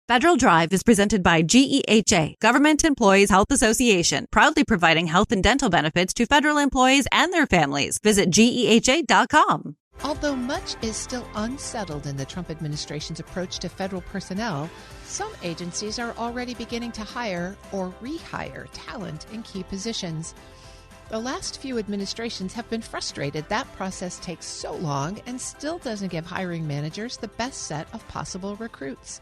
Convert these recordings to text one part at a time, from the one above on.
Federal Drive is presented by GEHA, Government Employees Health Association, proudly providing health and dental benefits to federal employees and their families. Visit GEHA.com. Although much is still unsettled in the Trump administration's approach to federal personnel, some agencies are already beginning to hire or rehire talent in key positions. The last few administrations have been frustrated that process takes so long and still doesn't give hiring managers the best set of possible recruits.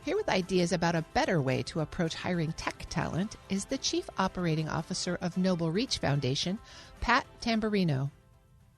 Here with ideas about a better way to approach hiring tech talent is the Chief Operating Officer of Noble Reach Foundation, Pat Tamburino.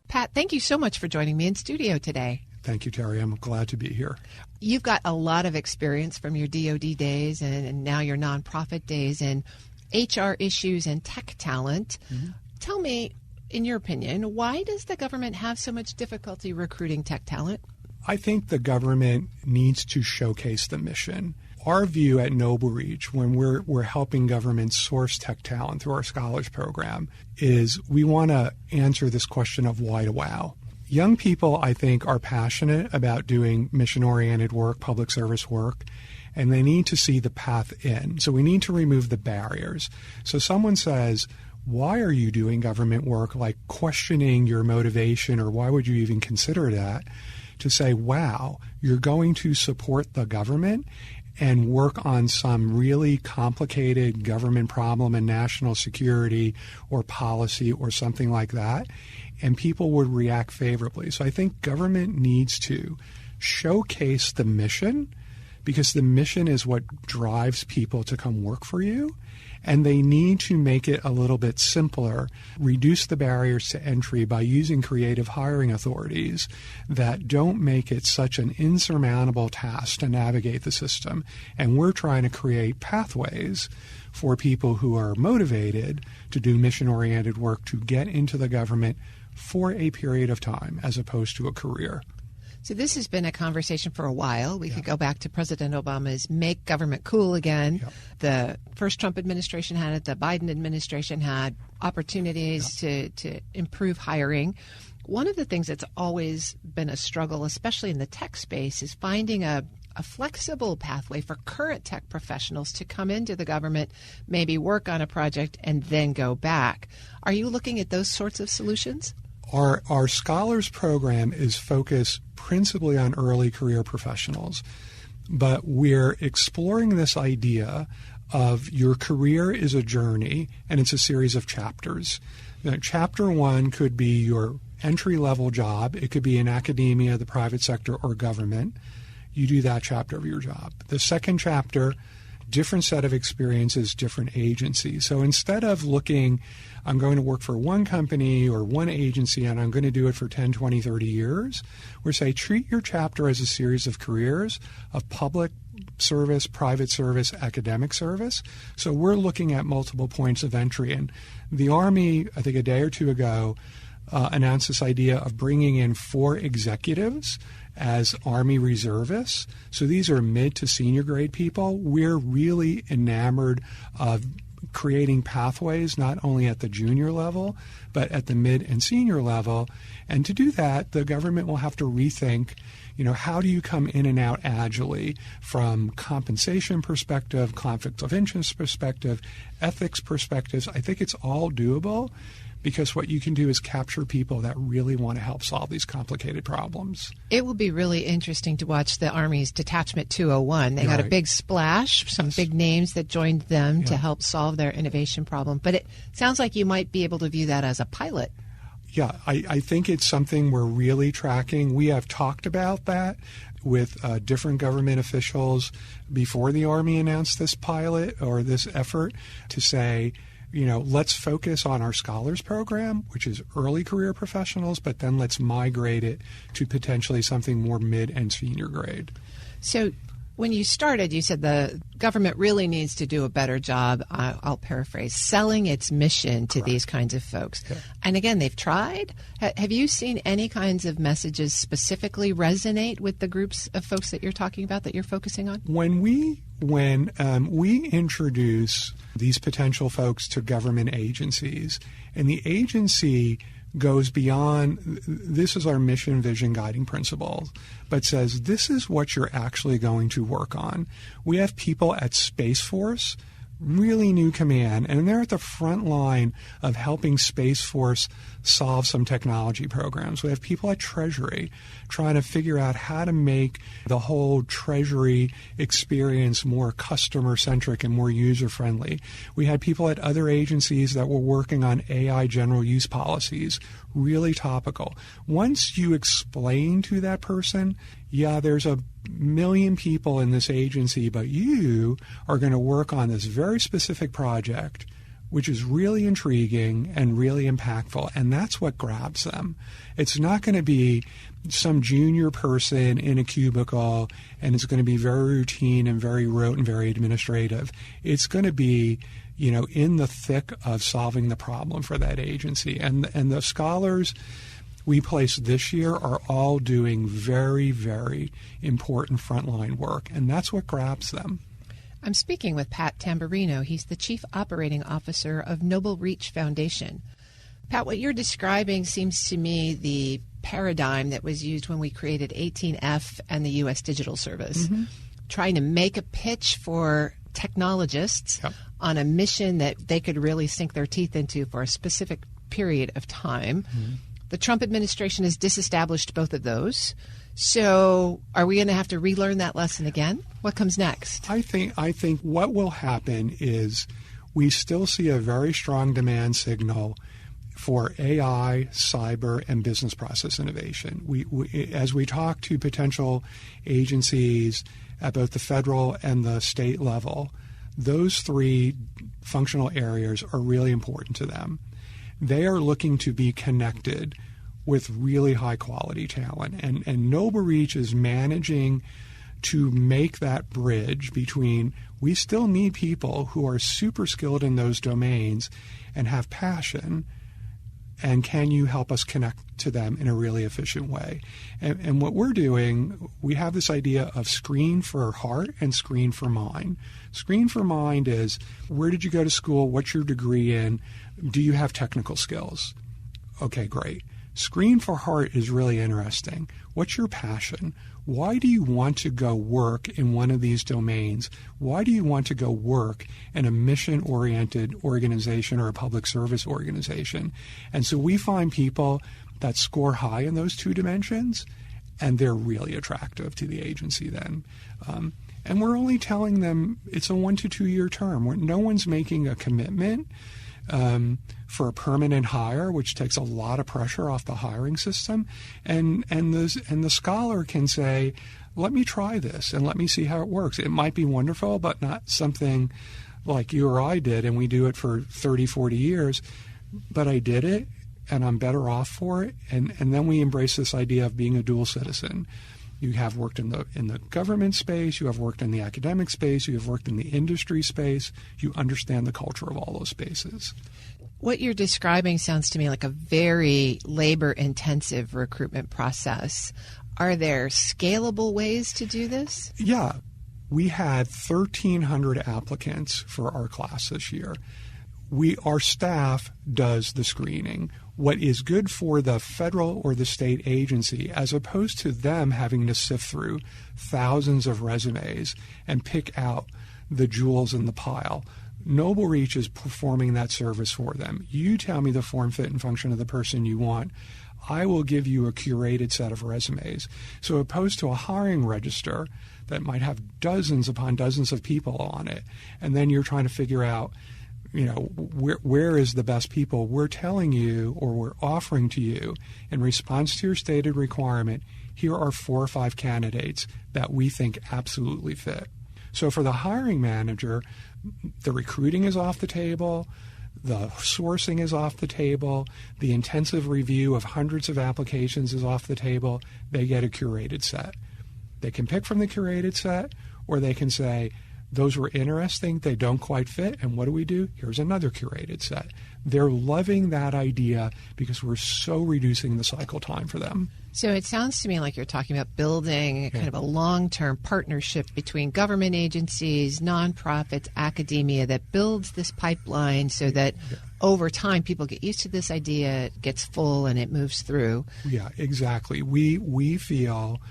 Pat, thank you so much for joining me in studio today. Thank you, Terry. I'm glad to be here. You've got a lot of experience from your DoD days and now your nonprofit days in HR issues and tech talent. Mm-hmm. Tell me, in your opinion, why does the government have so much difficulty recruiting tech talent? I think the government needs to showcase the mission. Our view at Noble Reach, when we're helping governments source tech talent through our scholars program, is we want to answer this question of why to wow. Young people, I think, are passionate about doing mission-oriented work, public service work, and they need to see the path in. So we need to remove the barriers. So someone says, why are you doing government work? Like questioning your motivation, or why would you even consider that? To say, wow, you're going to support the government and work on some really complicated government problem in national security or policy or something like that, and people would react favorably. So I think government needs to showcase the mission, because the mission is what drives people to come work for you. And they need to make it a little bit simpler, reduce the barriers to entry by using creative hiring authorities that don't make it such an insurmountable task to navigate the system. And we're trying to create pathways for people who are motivated to do mission-oriented work to get into the government for a period of time as opposed to a career. So this has been a conversation for a while. We could go back to President Obama's Make Government Cool Again. Yep. The first Trump administration had it. The Biden administration had opportunities to improve hiring. One of the things that's always been a struggle, especially in the tech space, is finding a flexible pathway for current tech professionals to come into the government, maybe work on a project, and then go back. Are you looking at those sorts of solutions? Our scholars program is focused principally on early career professionals, but we're exploring this idea of your career is a journey and it's a series of chapters. Now, chapter one could be your entry-level job. It could be in academia, the private sector, or government. You do that chapter of your job. The second chapter, different set of experiences, different agencies. So instead of looking, I'm going to work for one company or one agency and I'm going to do it for 10, 20, 30 years, we say treat your chapter as a series of careers of public service, private service, academic service. So we're looking at multiple points of entry. And the Army, I think a day or two ago, announced this idea of bringing in 4 executives as Army reservists. So these are mid to senior grade people. We're really enamored of creating pathways not only at the junior level, but at the mid and senior level. And to do that, the government will have to rethink, how do you come in and out agilely from compensation perspective, conflict of interest perspective, ethics perspectives. I think it's all doable, because what you can do is capture people that really want to help solve these complicated problems. It will be really interesting to watch the Army's Detachment 201. They got a big splash, some big names that joined them to help solve their innovation problem. But it sounds like you might be able to view that as a pilot. Yeah, I think it's something we're really tracking. We have talked about that with different government officials before the Army announced this pilot or this effort to say, let's focus on our scholars program, which is early career professionals, but then let's migrate it to potentially something more mid and senior grade. So when you started, you said the government really needs to do a better job, I'll paraphrase, selling its mission to these kinds of folks. Yeah. And again, they've tried. Have you seen any kinds of messages specifically resonate with the groups of folks that you're talking about, that you're focusing on? When we introduce these potential folks to government agencies, and the agency goes beyond, this is our mission, vision, guiding principles, but says this is what you're actually going to work on. We have people at Space Force, really new command, and they're at the front line of helping Space Force solve some technology programs. We have people at Treasury trying to figure out how to make the whole Treasury experience more customer-centric and more user-friendly. We had people at other agencies that were working on AI general use policies, really topical. Once you explain to that person, yeah, there's a million people in this agency, but you are going to work on this very specific project, which is really intriguing and really impactful, and that's what grabs them. It's not going to be some junior person in a cubicle, and it's going to be very routine and very rote and very administrative. It's going to be, in the thick of solving the problem for that agency. And the scholars we placed this year are all doing very, very important frontline work, and that's what grabs them. I'm speaking with Pat Tamburino. He's the Chief Operating Officer of Noble Reach Foundation. Pat, what you're describing seems to me the paradigm that was used when we created 18F and the U.S. Digital Service, trying to make a pitch for technologists on a mission that they could really sink their teeth into for a specific period of time. The Trump administration has disestablished both of those. So are we going to have to relearn that lesson again? What comes next? I think what will happen is we still see a very strong demand signal for AI, cyber, and business process innovation. We as we talk to potential agencies at both the federal and the state level, those three functional areas are really important to them. They are looking to be connected with really high quality talent. And Noble Reach is managing to make that bridge between, we still need people who are super skilled in those domains and have passion, and can you help us connect to them in a really efficient way? And what we're doing, we have this idea of screen for heart and screen for mind. Screen for mind is, where did you go to school? What's your degree in? Do you have technical skills? Okay, great. Screen for heart is really interesting. What's your passion? Why do you want to go work in one of these domains? Why do you want to go work in a mission-oriented organization or a public service organization? And so we find people that score high in those two dimensions, and they're really attractive to the agency then. And we're only telling them it's a 1 to 2 year term. No one's making a commitment for a permanent hire, which takes a lot of pressure off the hiring system. And the scholar can say, let me try this and let me see how it works. It might be wonderful, but not something like you or I did, and we do it for 30, 40 years. But I did it, and I'm better off for it. And then we embrace this idea of being a dual citizen. You have worked in the government space, you have worked in the academic space, you have worked in the industry space, you understand the culture of all those spaces. What you're describing sounds to me like a very labor-intensive recruitment process. Are there scalable ways to do this? Yeah. We had 1,300 applicants for our class this year. Our staff does the screening. What is good for the federal or the state agency, as opposed to them having to sift through thousands of resumes and pick out the jewels in the pile, Noble Reach is performing that service for them. You tell me the form, fit, and function of the person you want. I will give you a curated set of resumes. So opposed to a hiring register that might have dozens upon dozens of people on it, and then you're trying to figure out, where is the best people? We're telling you, or we're offering to you, in response to your stated requirement, here are 4 or 5 candidates that we think absolutely fit. So for the hiring manager, the recruiting is off the table, the sourcing is off the table, the intensive review of hundreds of applications is off the table. They get a curated set. They can pick from the curated set, or they can say, those were interesting, they don't quite fit, and what do? Here's another curated set. They're loving that idea because we're so reducing the cycle time for them. So it sounds to me like you're talking about building kind of a long-term partnership between government agencies, nonprofits, academia that builds this pipeline so that over time, people get used to this idea, it gets full, and it moves through. Yeah, exactly. We feel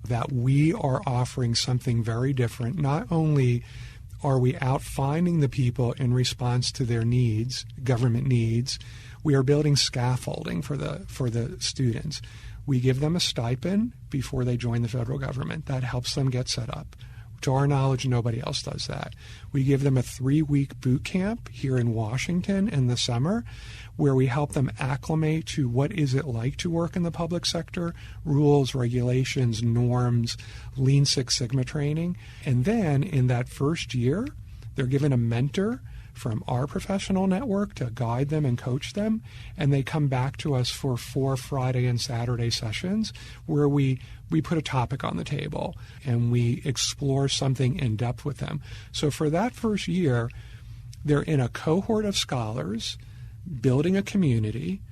that we are offering something very different. Not only are we out finding the people in response to their needs, government needs, we are building scaffolding for the students. We give them a stipend before they join the federal government. That helps them get set up. To our knowledge, nobody else does that. We give them a 3-week boot camp here in Washington in the summer where we help them acclimate to what is it like to work in the public sector, rules, regulations, norms, Lean Six Sigma training. And then in that first year, they're given a mentor from our professional network to guide them and coach them, and they come back to us for 4 Friday and Saturday sessions where we put a topic on the table and we explore something in depth with them. So for that first year, they're in a cohort of scholars, building a community,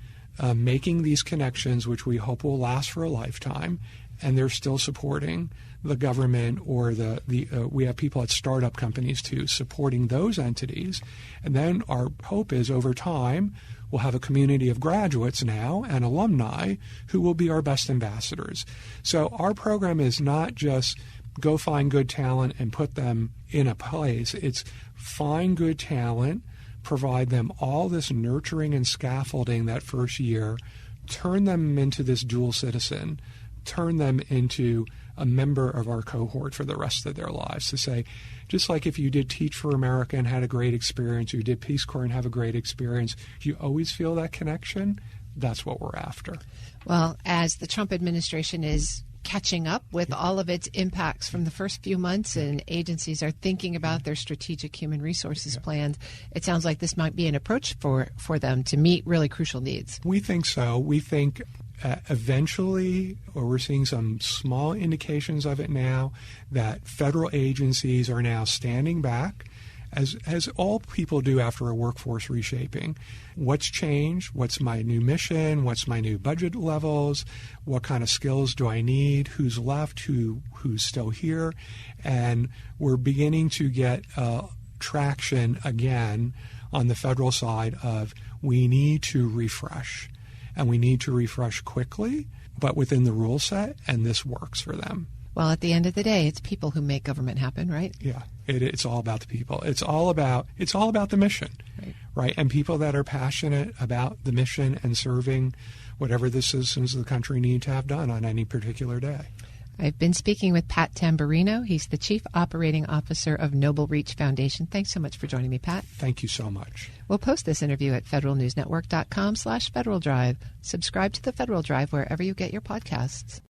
making these connections, which we hope will last for a lifetime, and they're still supporting the government or we have people at startup companies too supporting those entities. And then our hope is over time we'll have a community of graduates now and alumni who will be our best ambassadors. So our program is not just go find good talent and put them in a place. It's find good talent, provide them all this nurturing and scaffolding that first year, turn them into this dual citizen, turn them into a member of our cohort for the rest of their lives. To say, just like if you did Teach for America and had a great experience, you did Peace Corps and have a great experience, you always feel that connection. That's what we're after. Well, as the Trump administration is catching up with all of its impacts from the first few months and agencies are thinking about their strategic human resources plans, it sounds like this might be an approach for them to meet really crucial needs. We think so. We think eventually, or we're seeing some small indications of it now, that federal agencies are now standing back, as all people do after a workforce reshaping. What's changed? What's my new mission? What's my new budget levels? What kind of skills do I need? Who's left? Who's still here? And we're beginning to get traction again on the federal side of we need to refresh. And we need to refresh quickly, but within the rule set, and this works for them. Well, at the end of the day, it's people who make government happen, right? Yeah, it's all about the people. It's all about the mission, right? And people that are passionate about the mission and serving whatever the citizens of the country need to have done on any particular day. I've been speaking with Pat Tamburino. He's the Chief Operating Officer of Noble Reach Foundation. Thanks so much for joining me, Pat. Thank you so much. We'll post this interview at federalnewsnetwork.com/Federal Drive. Subscribe to the Federal Drive wherever you get your podcasts.